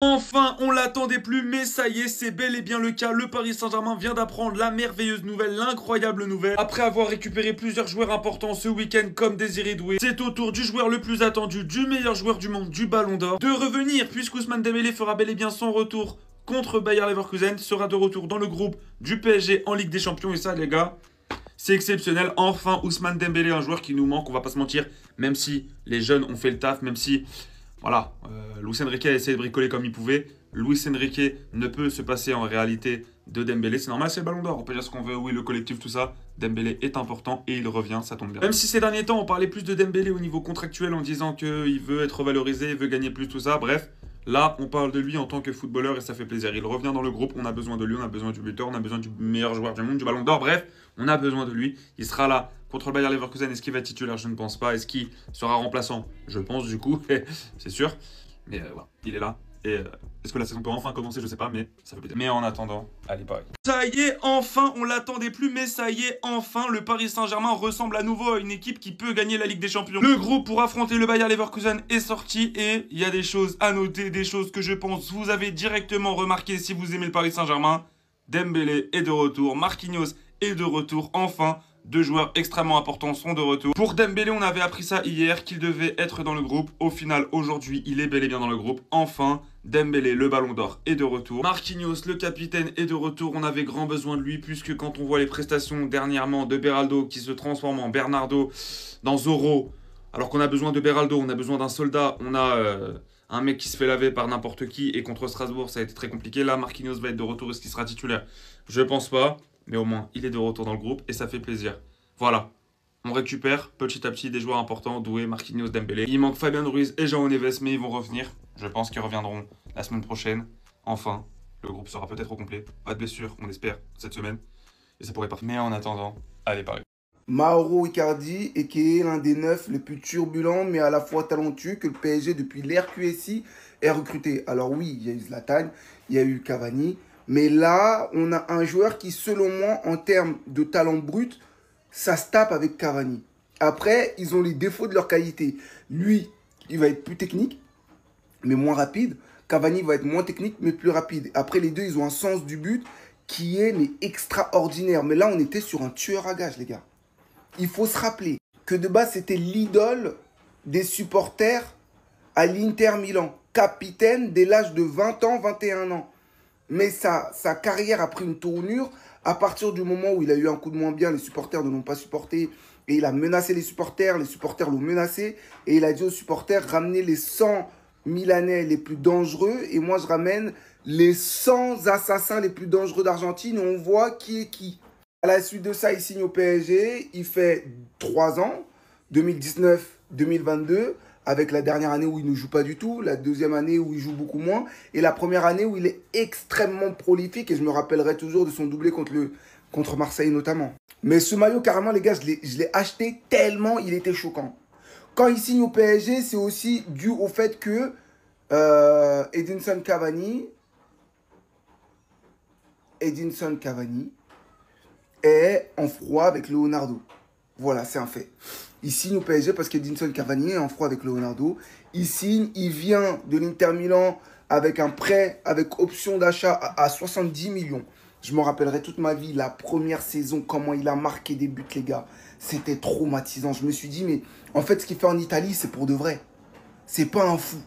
Enfin, on l'attendait plus, mais ça y est, c'est bel et bien le cas. Le Paris Saint-Germain vient d'apprendre la merveilleuse nouvelle, l'incroyable nouvelle. Après avoir récupéré plusieurs joueurs importants ce week-end comme Désiré Doué, c'est au tour du joueur le plus attendu, du meilleur joueur du monde, du Ballon d'Or, de revenir puisqu'Ousmane Dembélé fera bel et bien son retour contre Bayer Leverkusen, sera de retour dans le groupe du PSG en Ligue des Champions. Et ça, les gars, c'est exceptionnel. Enfin, Ousmane Dembélé, un joueur qui nous manque, on va pas se mentir, même si les jeunes ont fait le taf, même si voilà, Luis Enrique a essayé de bricoler comme il pouvait. Luis Enrique ne peut se passer en réalité de Dembélé. C'est normal, c'est le Ballon d'Or. On peut dire ce qu'on veut, oui, le collectif, tout ça. Dembélé est important et il revient, ça tombe bien. Même si ces derniers temps, on parlait plus de Dembélé au niveau contractuel en disant qu'il veut être valorisé, il veut gagner plus, tout ça. Bref, là, on parle de lui en tant que footballeur et ça fait plaisir. Il revient dans le groupe, on a besoin de lui, on a besoin du buteur, on a besoin du meilleur joueur du monde, du Ballon d'Or. Bref, on a besoin de lui. Il sera là contre le Bayer Leverkusen. Est-ce qu'il va être titulaire? Je ne pense pas. Est-ce qu'il sera remplaçant? Je pense du coup, c'est sûr. Mais voilà, il est là. Et est-ce que la saison peut enfin commencer? Je sais pas, mais ça fait plaisir. Mais en attendant, allez, Paris. Ça y est, enfin, on l'attendait plus, mais ça y est, enfin, le Paris Saint-Germain ressemble à nouveau à une équipe qui peut gagner la Ligue des Champions. Le groupe pour affronter le Bayer Leverkusen est sorti et il y a des choses à noter, des choses que je pense vous avez directement remarqué si vous aimez le Paris Saint-Germain. Dembélé est de retour, Marquinhos est de retour, enfin. Deux joueurs extrêmement importants sont de retour. Pour Dembélé, on avait appris ça hier, qu'il devait être dans le groupe. Au final, aujourd'hui, il est bel et bien dans le groupe. Enfin, Dembélé, le Ballon d'Or, est de retour. Marquinhos, le capitaine, est de retour. On avait grand besoin de lui, puisque quand on voit les prestations dernièrement de Beraldo, qui se transforme en Bernardo dans Zorro, alors qu'on a besoin de Beraldo, on a besoin d'un soldat, on a un mec qui se fait laver par n'importe qui, et contre Strasbourg, ça a été très compliqué. Là, Marquinhos va être de retour. Est-ce qu'il sera titulaire? Je pense pas. Mais au moins, il est de retour dans le groupe et ça fait plaisir. Voilà, on récupère petit à petit des joueurs importants, Doué, Marquinhos, Dembélé. Il manque Fabien Ruiz et João Neves, mais ils vont revenir. Je pense qu'ils reviendront la semaine prochaine. Enfin, le groupe sera peut-être au complet. Pas de blessure, on espère, cette semaine. Et ça pourrait pas. Mais en attendant, allez, Paris. Mauro Icardi est qui est l'un des 9 les plus turbulents mais à la fois talentueux que le PSG depuis l'ère QSI ait recruté. Alors oui, il y a eu Zlatan, il y a eu Cavani, mais là, on a un joueur qui, selon moi, en termes de talent brut, ça se tape avec Cavani. Après, ils ont les défauts de leur qualité. Lui, il va être plus technique, mais moins rapide. Cavani va être moins technique, mais plus rapide. Après, les deux, ils ont un sens du but qui est mais extraordinaire. Mais là, on était sur un tueur à gages, les gars. Il faut se rappeler que de base, c'était l'idole des supporters à l'Inter Milan. Capitaine dès l'âge de 20 ans, 21 ans. Mais sa carrière a pris une tournure à partir du moment où il a eu un coup de moins bien, les supporters ne l'ont pas supporté. Et il a menacé les supporters l'ont menacé. Et il a dit aux supporters, ramenez les 100 Milanais les plus dangereux. Et moi, je ramène les 100 assassins les plus dangereux d'Argentine. Et on voit qui est qui. À la suite de ça, il signe au PSG. Il fait 3 ans, 2019-2022, avec la dernière année où il ne joue pas du tout, la deuxième année où il joue beaucoup moins, et la première année où il est extrêmement prolifique, et je me rappellerai toujours de son doublé contre Marseille notamment. Mais ce maillot, carrément, les gars, je l'ai acheté tellement il était choquant. Quand il signe au PSG, c'est aussi dû au fait que Edinson Cavani est en froid avec Leonardo. Voilà, c'est un fait. Il signe au PSG parce qu'Edinson Cavani est en froid avec Leonardo. Il signe, il vient de l'Inter Milan avec un prêt, avec option d'achat à 70 millions. Je me rappellerai toute ma vie, la première saison, comment il a marqué des buts, les gars. C'était traumatisant. Je me suis dit, mais en fait, ce qu'il fait en Italie, c'est pour de vrai. C'est pas un fou.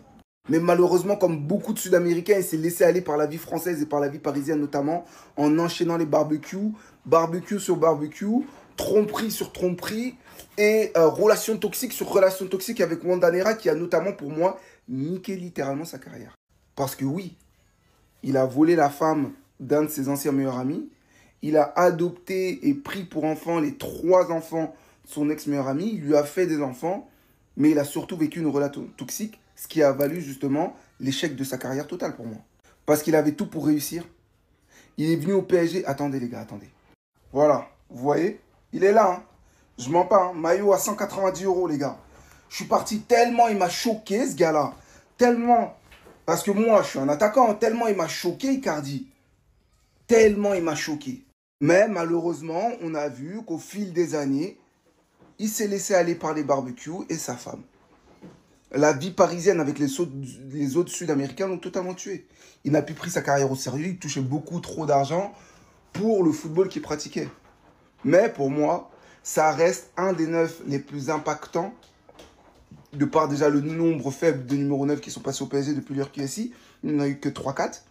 Mais malheureusement, comme beaucoup de Sud-Américains, il s'est laissé aller par la vie française et par la vie parisienne notamment, en enchaînant les barbecues, barbecue sur barbecue, tromperie sur tromperie, et relation toxique sur relation toxique avec Wandanera, qui a notamment pour moi niqué littéralement sa carrière. Parce que oui, il a volé la femme d'un de ses anciens meilleurs amis, il a adopté et pris pour enfant les 3 enfants de son ex-meilleur ami, il lui a fait des enfants, mais il a surtout vécu une relation toxique, ce qui a valu justement l'échec de sa carrière totale pour moi. Parce qu'il avait tout pour réussir. Il est venu au PSG. Attendez les gars, attendez. Voilà, vous voyez, il est là. Hein. Je mens pas, hein. Maillot à 190 € les gars. Je suis parti tellement il m'a choqué ce gars-là. Tellement. Parce que moi, je suis un attaquant. Tellement il m'a choqué, Icardi. Tellement il m'a choqué. Mais malheureusement, on a vu qu'au fil des années, il s'est laissé aller par les barbecues et sa femme. La vie parisienne avec les autres Sud-Américains l'ont totalement tué. Il n'a plus pris sa carrière au sérieux, il touchait beaucoup trop d'argent pour le football qu'il pratiquait. Mais pour moi, ça reste un des 9 les plus impactants, de par déjà le nombre faible de numéro 9 qui sont passés au PSG depuis leur QSI. Il n'y en a eu que 3-4.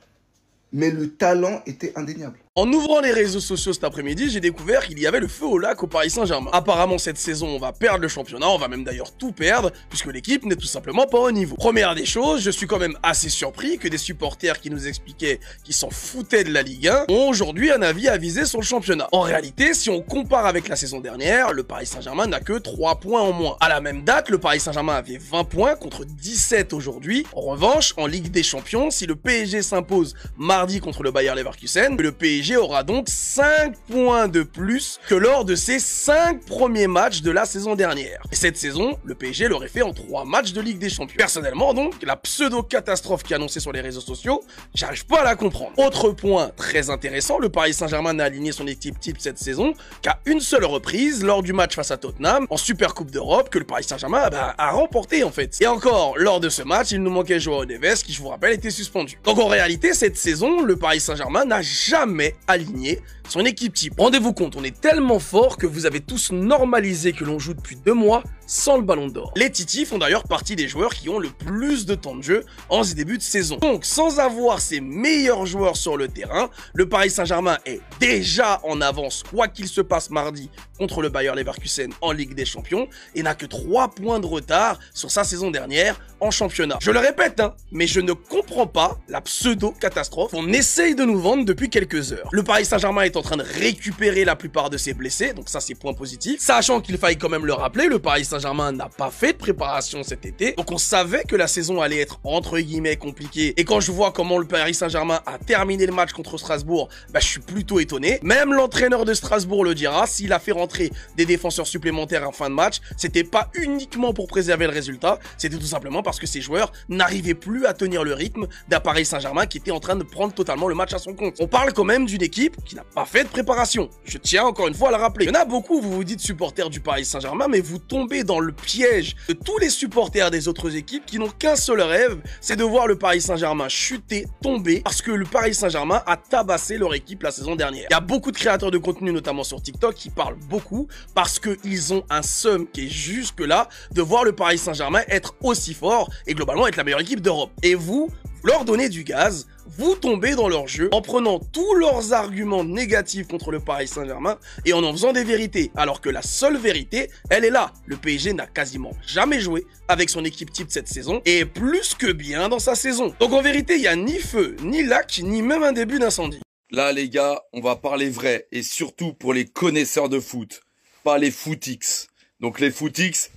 Mais le talent était indéniable. En ouvrant les réseaux sociaux cet après-midi, j'ai découvert qu'il y avait le feu au lac au Paris Saint-Germain. Apparemment, cette saison, on va perdre le championnat, on va même d'ailleurs tout perdre, puisque l'équipe n'est tout simplement pas au niveau. Première des choses, je suis quand même assez surpris que des supporters qui nous expliquaient qu'ils s'en foutaient de la Ligue 1 ont aujourd'hui un avis avisé sur le championnat. En réalité, si on compare avec la saison dernière, le Paris Saint-Germain n'a que 3 points en moins. À la même date, le Paris Saint-Germain avait 20 points contre 17 aujourd'hui. En revanche, en Ligue des Champions, si le PSG s'impose mardi contre le Bayer Leverkusen, le PSG aura donc 5 points de plus que lors de ses 5 premiers matchs de la saison dernière. Et cette saison, le PSG l'aurait fait en 3 matchs de Ligue des Champions. Personnellement donc, la pseudo-catastrophe qui est annoncée sur les réseaux sociaux, j'arrive pas à la comprendre. Autre point très intéressant, le Paris Saint-Germain n'a aligné son équipe type cette saison qu'à une seule reprise lors du match face à Tottenham en Super Coupe d'Europe que le Paris Saint-Germain a remporté en fait. Et encore, lors de ce match, il nous manquait Joao Neves qui, je vous rappelle, était suspendu. Donc en réalité, cette saison, le Paris Saint-Germain n'a jamais aligné son équipe type. Rendez-vous compte, on est tellement fort que vous avez tous normalisé que l'on joue depuis 2 mois sans le ballon d'or. Les Titi font d'ailleurs partie des joueurs qui ont le plus de temps de jeu en ce début de saison. Donc sans avoir ses meilleurs joueurs sur le terrain, le Paris Saint-Germain est déjà en avance quoi qu'il se passe mardi contre le Bayer Leverkusen en Ligue des Champions et n'a que 3 points de retard sur sa saison dernière en championnat. Je le répète, mais je ne comprends pas la pseudo-catastrophe qu'on essaye de nous vendre depuis quelques heures. Le Paris Saint-Germain est en train de récupérer la plupart de ses blessés, donc ça c'est point positif. Sachant qu'il faille quand même le rappeler, le Paris Saint-Germain n'a pas fait de préparation cet été, donc on savait que la saison allait être entre guillemets compliquée. Et quand je vois comment le Paris Saint-Germain a terminé le match contre Strasbourg, je suis plutôt étonné. Même l'entraîneur de Strasbourg le dira, s'il a fait rentrer des défenseurs supplémentaires en fin de match, c'était pas uniquement pour préserver le résultat, c'était tout simplement parce que ces joueurs n'arrivaient plus à tenir le rythme d'un Paris Saint-Germain qui était en train de prendre totalement le match à son compte. On parle quand même d'une équipe qui n'a pas fait de préparation. Je tiens encore une fois à le rappeler. Il y en a beaucoup, vous vous dites supporters du Paris Saint-Germain, mais vous tombez dans le piège de tous les supporters des autres équipes qui n'ont qu'un seul rêve, c'est de voir le Paris Saint-Germain chuter, tomber, parce que le Paris Saint-Germain a tabassé leur équipe la saison dernière. Il y a beaucoup de créateurs de contenu, notamment sur TikTok, qui parlent beaucoup parce qu'ils ont un seum qui est jusque-là de voir le Paris Saint-Germain être aussi fort et globalement être la meilleure équipe d'Europe. Et vous leur donnez du gaz, vous tombez dans leur jeu en prenant tous leurs arguments négatifs contre le Paris Saint-Germain et en faisant des vérités. Alors que la seule vérité, elle est là. Le PSG n'a quasiment jamais joué avec son équipe type cette saison et est plus que bien dans sa saison. Donc en vérité, il n'y a ni feu, ni lac, ni même un début d'incendie. Là les gars, on va parler vrai et surtout pour les connaisseurs de foot, pas les footix. Donc les footix,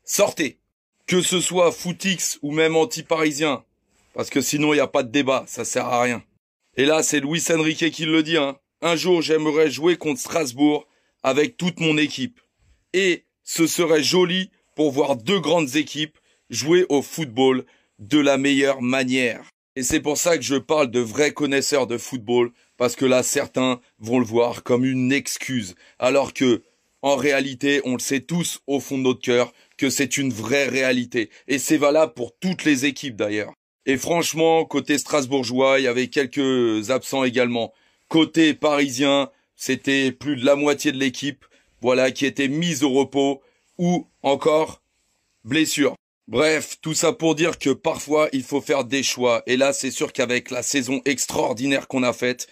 sortez. Que ce soit footix ou même anti-parisien. Parce que sinon, il n'y a pas de débat, ça sert à rien. Et là, c'est Luis Enrique qui le dit, Un jour, j'aimerais jouer contre Strasbourg avec toute mon équipe. Et ce serait joli pour voir 2 grandes équipes jouer au football de la meilleure manière. Et c'est pour ça que je parle de vrais connaisseurs de football, parce que là, certains vont le voir comme une excuse. Alors que, en réalité, on le sait tous au fond de notre cœur, que c'est une vraie réalité. Et c'est valable pour toutes les équipes d'ailleurs. Et franchement, côté strasbourgeois, il y avait quelques absents également. Côté parisien, c'était plus de la moitié de l'équipe, voilà, qui était mise au repos ou encore blessure. Bref, tout ça pour dire que parfois, il faut faire des choix. Et là, c'est sûr qu'avec la saison extraordinaire qu'on a faite,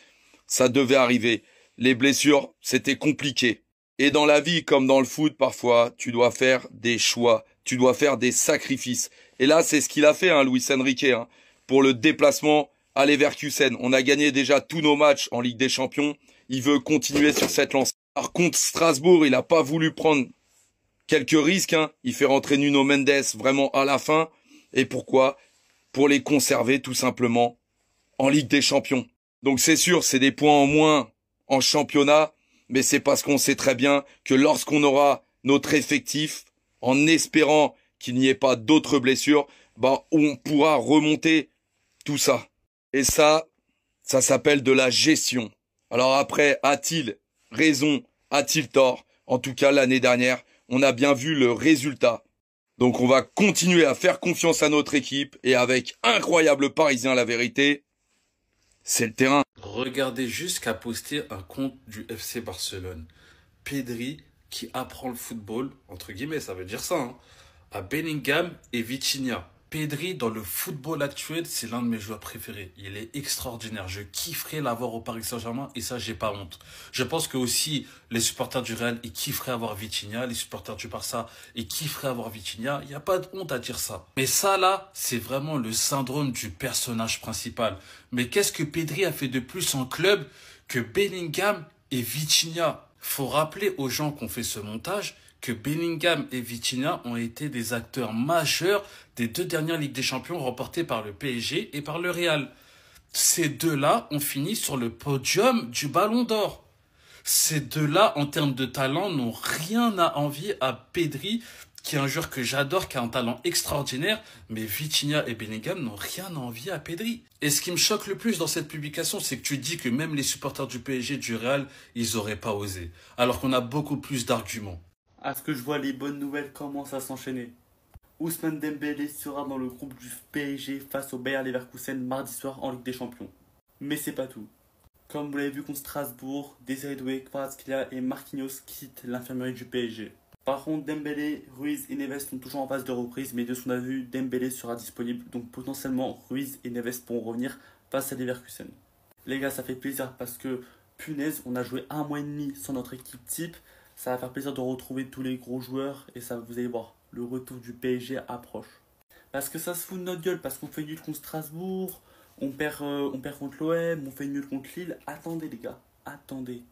ça devait arriver. Les blessures, c'était compliqué. Et dans la vie, comme dans le foot, parfois, tu dois faire des choix. Tu dois faire des sacrifices. Et là, c'est ce qu'il a fait, Luis Enrique, pour le déplacement à Leverkusen. On a gagné déjà tous nos matchs en Ligue des Champions. Il veut continuer sur cette lancée. Par contre, Strasbourg, il n'a pas voulu prendre quelques risques. Il fait rentrer Nuno Mendes vraiment à la fin. Et pourquoi? Pour les conserver tout simplement en Ligue des Champions. Donc c'est sûr, c'est des points en moins en championnat. Mais c'est parce qu'on sait très bien que lorsqu'on aura notre effectif, en espérant qu'il n'y ait pas d'autres blessures, on pourra remonter tout ça. Et ça s'appelle de la gestion. Alors après, a-t-il raison? A-t-il tort? En tout cas, l'année dernière, on a bien vu le résultat. Donc on va continuer à faire confiance à notre équipe et avec incroyable Parisien, la vérité, c'est le terrain. Regardez juste qu'a posté un compte du FC Barcelone. Pedri qui apprend le football, entre guillemets, ça veut dire ça, hein, à Bellingham et Vitinha. Pedri, dans le football actuel, c'est l'un de mes joueurs préférés. Il est extraordinaire. Je kifferais l'avoir au Paris Saint-Germain et ça, j'ai pas honte. Je pense que aussi les supporters du Real, ils kifferaient avoir Vitinha. Les supporters du Barça, ils kifferaient avoir Vitinha. Il n'y a pas de honte à dire ça. Mais ça, là, c'est vraiment le syndrome du personnage principal. Mais qu'est-ce que Pedri a fait de plus en club que Bellingham et Vitinha? Faut rappeler aux gens qui ont fait ce montage que Bellingham et Vitinha ont été des acteurs majeurs des 2 dernières Ligues des Champions remportées par le PSG et par le Real. Ces deux-là ont fini sur le podium du Ballon d'Or. Ces deux-là, en termes de talent, n'ont rien à envier à Pedri, qui est un joueur que j'adore, qui a un talent extraordinaire, mais Vitinha et Bellingham n'ont rien à envier à Pedri. Et ce qui me choque le plus dans cette publication, c'est que tu dis que même les supporters du PSG, du Real, ils n'auraient pas osé, alors qu'on a beaucoup plus d'arguments. À ce que je vois, les bonnes nouvelles commencent à s'enchaîner. Ousmane Dembélé sera dans le groupe du PSG face au Bayer Leverkusen mardi soir en Ligue des Champions. Mais c'est pas tout. Comme vous l'avez vu contre Strasbourg, Désiré Doué, Kvaratskhelia et Marquinhos quittent l'infirmerie du PSG. Par contre, Dembélé, Ruiz et Neves sont toujours en phase de reprise, mais de ce qu'on a vu, Dembélé sera disponible, donc potentiellement Ruiz et Neves pourront revenir face à Leverkusen. Les gars, ça fait plaisir parce que, punaise, on a joué 1 mois et demi sans notre équipe type. Ça va faire plaisir de retrouver tous les gros joueurs et ça, vous allez voir, le retour du PSG approche. Parce que ça se fout de notre gueule, parce qu'on fait nul contre Strasbourg, on perd contre l'OM, on fait nul contre Lille. Attendez les gars, attendez.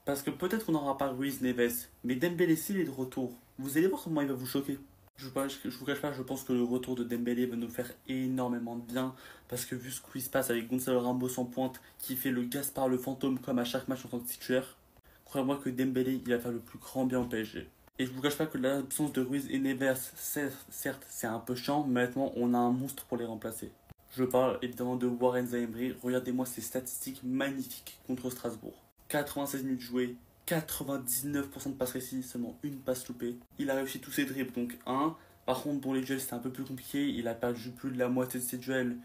Parce que peut-être qu'on n'aura pas Ruiz, Neves, mais Dembélé s'il est de retour, vous allez voir comment il va vous choquer. Je vous cache pas, je pense que le retour de Dembélé va nous faire énormément de bien. Parce que vu ce qui se passe avec Gonzalo Ramos en pointe, qui fait le Gaspard le fantôme comme à chaque match en tant que titulaire, croyez-moi que Dembélé, il va faire le plus grand bien au PSG. Et je vous cache pas que l'absence de Ruiz et Neves, certes, c'est un peu chiant, mais maintenant, on a un monstre pour les remplacer. Je parle évidemment de Warren Zaïre. Regardez-moi ces statistiques magnifiques contre Strasbourg. 96 minutes jouées, 99% de passes réussies, seulement une passe loupée. Il a réussi tous ses dribbles, donc 1. Par contre, pour les duels, c'était un peu plus compliqué. Il a perdu plus de la moitié de ses duels.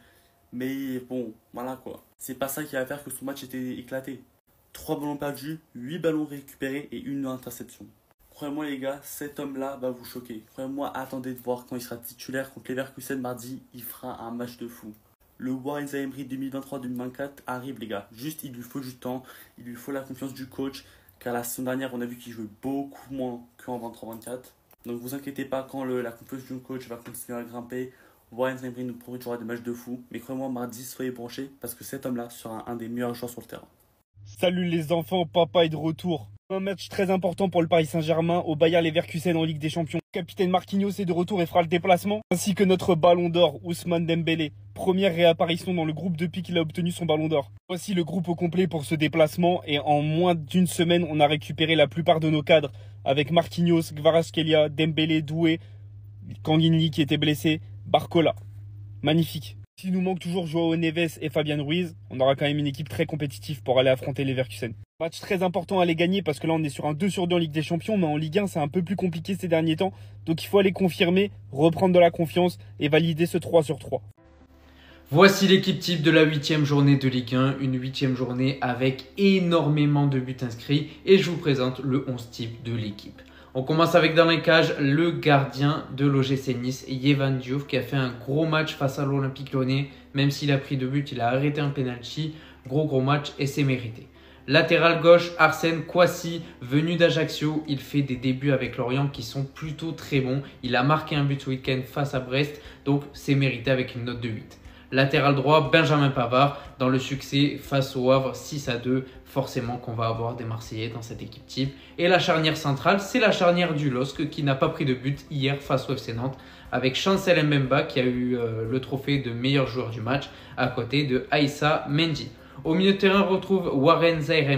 Mais bon, voilà quoi. C'est pas ça qui va faire que son match était éclaté. 3 ballons perdus, 8 ballons récupérés et 1 interception. Croyez-moi les gars, cet homme-là va vous choquer. Croyez-moi, attendez de voir quand il sera titulaire contre Leverkusen mardi, il fera un match de fou. Le Warren Zaïre 2023-2024 arrive les gars. Juste, il lui faut du temps, il lui faut la confiance du coach. Car la semaine dernière, on a vu qu'il jouait beaucoup moins qu'en 23-24. Donc vous inquiétez pas, quand la confiance du coach va continuer à grimper, Warren Zaïre nous produira des matchs de fou. Mais croyez-moi, mardi, soyez branchés parce que cet homme-là sera un des meilleurs joueurs sur le terrain. Salut les enfants, papa est de retour. Un match très important pour le Paris Saint-Germain au Bayer Leverkusen en Ligue des Champions. Capitaine Marquinhos est de retour et fera le déplacement, ainsi que notre ballon d'or, Ousmane Dembélé. Première réapparition dans le groupe depuis qu'il a obtenu son ballon d'or. Voici le groupe au complet pour ce déplacement et en moins d'une semaine, on a récupéré la plupart de nos cadres avec Marquinhos, Kvaratskhelia, Dembélé, Doué, Kanginli qui était blessé, Barcola. Magnifique. S'il nous manque toujours Joao Neves et Fabian Ruiz, on aura quand même une équipe très compétitive pour aller affronter Leverkusen. Match très important à les gagner parce que là on est sur un 2/2 en Ligue des Champions, mais en Ligue 1 c'est un peu plus compliqué ces derniers temps. Donc il faut aller confirmer, reprendre de la confiance et valider ce 3/3. Voici l'équipe type de la 8e journée de Ligue 1, une 8e journée avec énormément de buts inscrits et je vous présente le 11 type de l'équipe. On commence avec dans les cages le gardien de l'OGC Nice, Yehvan Diouf, qui a fait un gros match face à l'Olympique Lyonnais. Même s'il a pris 2 buts, il a arrêté un penalty. Gros match et c'est mérité. Latéral gauche, Arsène Kouassi, venu d'Ajaccio. Il fait des débuts avec Lorient qui sont plutôt très bons. Il a marqué un but ce week-end face à Brest, donc c'est mérité avec une note de 8. Latéral droit, Benjamin Pavard, dans le succès face au Havre 6-2. Forcément qu'on va avoir des Marseillais dans cette équipe type. Et la charnière centrale, c'est la charnière du LOSC qui n'a pas pris de but hier face au FC Nantes, avec Chancel Mbemba qui a eu le trophée de meilleur joueur du match à côté de Aïssa Mendy. Au milieu de terrain, on retrouve Warren Zaïre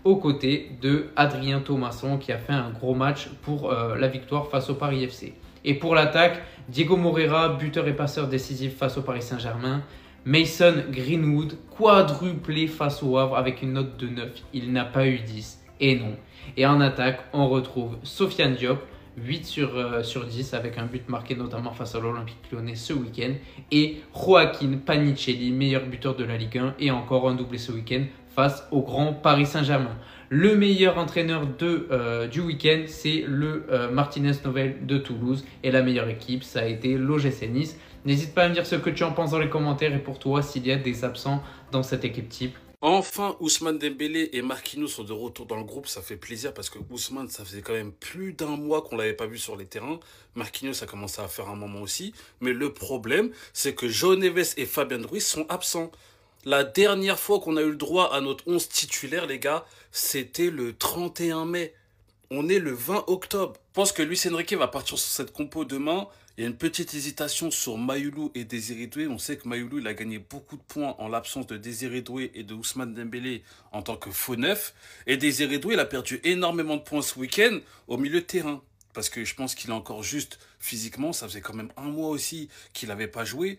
aux côtés de Adrien Thomasson qui a fait un gros match pour la victoire face au Paris FC. Et pour l'attaque, Diego Moreira, buteur et passeur décisif face au Paris Saint-Germain. Mason Greenwood, quadruplé face au Havre avec une note de 9. Il n'a pas eu 10. Et non. Et en attaque, on retrouve Sofiane Diop, 8 sur 10 avec un but marqué notamment face à l'Olympique Lyonnais ce week-end. Et Joaquin Panicelli, meilleur buteur de la Ligue 1 et encore un doublé ce week-end face au grand Paris Saint-Germain. Le meilleur entraîneur du week-end, c'est le Martínez Novel de Toulouse. Et la meilleure équipe, ça a été l'OGC Nice. N'hésite pas à me dire ce que tu en penses dans les commentaires et pour toi, s'il y a des absents dans cette équipe type. Enfin, Ousmane Dembélé et Marquinhos sont de retour dans le groupe. Ça fait plaisir parce que Ousmane, ça faisait quand même plus d'un mois qu'on ne l'avait pas vu sur les terrains. Marquinhos a commencé à faire un moment aussi. Mais le problème, c'est que João Neves et Fabien Ruiz sont absents. La dernière fois qu'on a eu le droit à notre 11 titulaire, les gars, c'était le 31 mai. On est le 20 octobre. Je pense que Luis Enrique va partir sur cette compo demain. Il y a une petite hésitation sur Mayoulou et Désiré Doué. On sait que Mayoulou, il a gagné beaucoup de points en l'absence de Désiré Doué et de Ousmane Dembélé en tant que faux neuf. Et Désiré Doué, il a perdu énormément de points ce week-end au milieu de terrain. Parce que je pense qu'il est encore juste physiquement. Ça faisait quand même un mois aussi qu'il n'avait pas joué.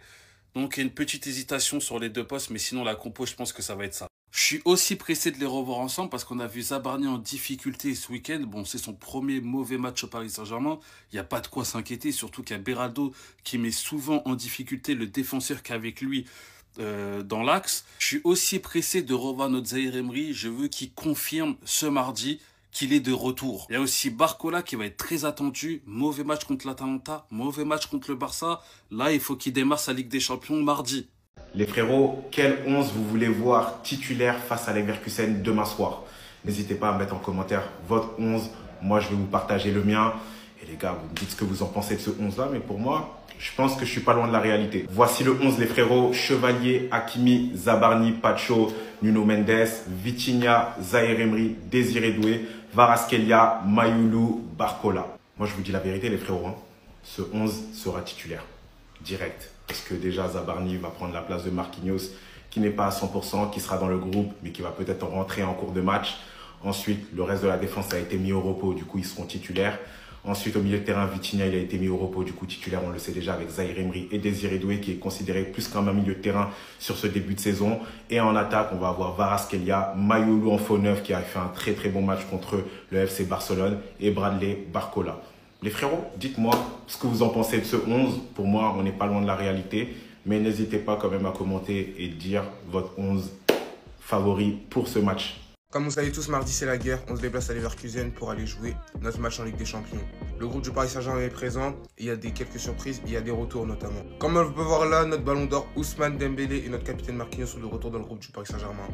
Donc il y a une petite hésitation sur les deux postes. Mais sinon, la compo, je pense que ça va être ça. Je suis aussi pressé de les revoir ensemble parce qu'on a vu Zabarni en difficulté ce week-end. Bon, c'est son premier mauvais match au Paris Saint-Germain. Il n'y a pas de quoi s'inquiéter, surtout qu'il y a Beraldo qui met souvent en difficulté le défenseur qui est avec lui dans l'axe. Je suis aussi pressé de revoir notre Zaïre Emery. Je veux qu'il confirme ce mardi qu'il est de retour. Il y a aussi Barcola qui va être très attendu. Mauvais match contre l'Atalanta, mauvais match contre le Barça. Là, il faut qu'il démarre sa Ligue des Champions mardi. Les frérots, quel 11 vous voulez voir titulaire face à Leverkusen demain soir? N'hésitez pas à mettre en commentaire votre 11. Moi, je vais vous partager le mien. Et les gars, vous me dites ce que vous en pensez de ce 11-là. Mais pour moi, je pense que je suis pas loin de la réalité. Voici le 11, les frérots. Chevalier, Hakimi, Zabarni, Pacho, Nuno Mendes, Vitinha, Zaïre Emery, Désiré Doué, Kvaratskhelia, Mayoulou, Barcola. Moi, je vous dis la vérité, les frérots. Ce 11 sera titulaire. Direct. Parce que déjà, Zabarni va prendre la place de Marquinhos, qui n'est pas à 100%, qui sera dans le groupe, mais qui va peut-être rentrer en cours de match. Ensuite, le reste de la défense a été mis au repos, du coup, ils seront titulaires. Ensuite, au milieu de terrain, Vitinha, il a été mis au repos, du coup, titulaire, on le sait déjà, avec Zaïre Emery et Désiré Doué, qui est considéré plus qu'un milieu de terrain sur ce début de saison. Et en attaque, on va avoir Kvaratskhelia, Mayoulou en faux neuf, qui a fait un très très bon match contre le FC Barcelone, et Bradley Barcola. Les frérots, dites-moi ce que vous en pensez de ce 11. Pour moi, on n'est pas loin de la réalité. Mais n'hésitez pas quand même à commenter et dire votre 11 favori pour ce match. Comme vous savez tous, mardi c'est la guerre, on se déplace à Leverkusen pour aller jouer notre match en Ligue des Champions. Le groupe du Paris Saint-Germain est présent, il y a quelques surprises, il y a des retours notamment. Comme on peut voir là, notre ballon d'or Ousmane Dembélé et notre capitaine Marquinhos sont de retour dans le groupe du Paris Saint-Germain.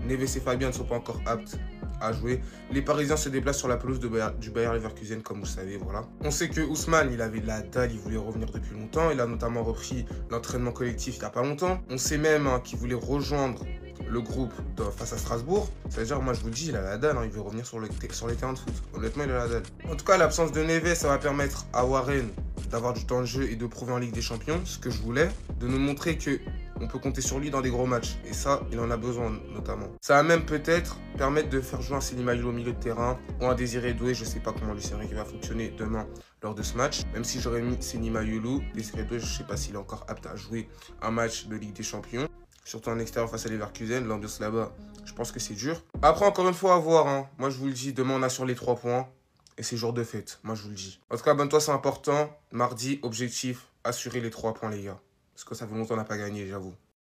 Neves et Fabien ne sont pas encore aptes à jouer. Les Parisiens se déplacent sur la pelouse du Bayer Leverkusen, comme vous le savez, voilà. On sait que Ousmane, il avait de la dalle, il voulait revenir depuis longtemps. Il a notamment repris l'entraînement collectif il n'y a pas longtemps. On sait même qu'il voulait rejoindre le groupe face à Strasbourg. C'est-à-dire, moi je vous le dis, il a la dalle, il veut revenir sur les terrains de foot. Honnêtement, il a la dalle. En tout cas, l'absence de Neves, ça va permettre à Warren d'avoir du temps de jeu et de prouver en Ligue des Champions, ce que je voulais, de nous montrer que on peut compter sur lui dans des gros matchs. Et ça, il en a besoin notamment. Ça va même peut-être permettre de faire jouer un Seny Mayoulou au milieu de terrain ou un Désiré Doué. Je ne sais pas comment Luis Enrique va fonctionner demain lors de ce match. Même si j'aurais mis Seny Mayoulou, Désiré Doué, je ne sais pas s'il est encore apte à jouer un match de Ligue des Champions. Surtout en extérieur face à Leverkusen, l'ambiance là-bas, je pense que c'est dur. Après, encore une fois, à voir. Moi, je vous le dis, demain, on a sur les 3 points. Et c'est jour de fête, moi, je vous le dis. En tout cas, abonne-toi, c'est important. Mardi, objectif, assurer les 3 points, les gars. Parce que ça fait longtemps qu'on n'a pas gagné, j'avoue.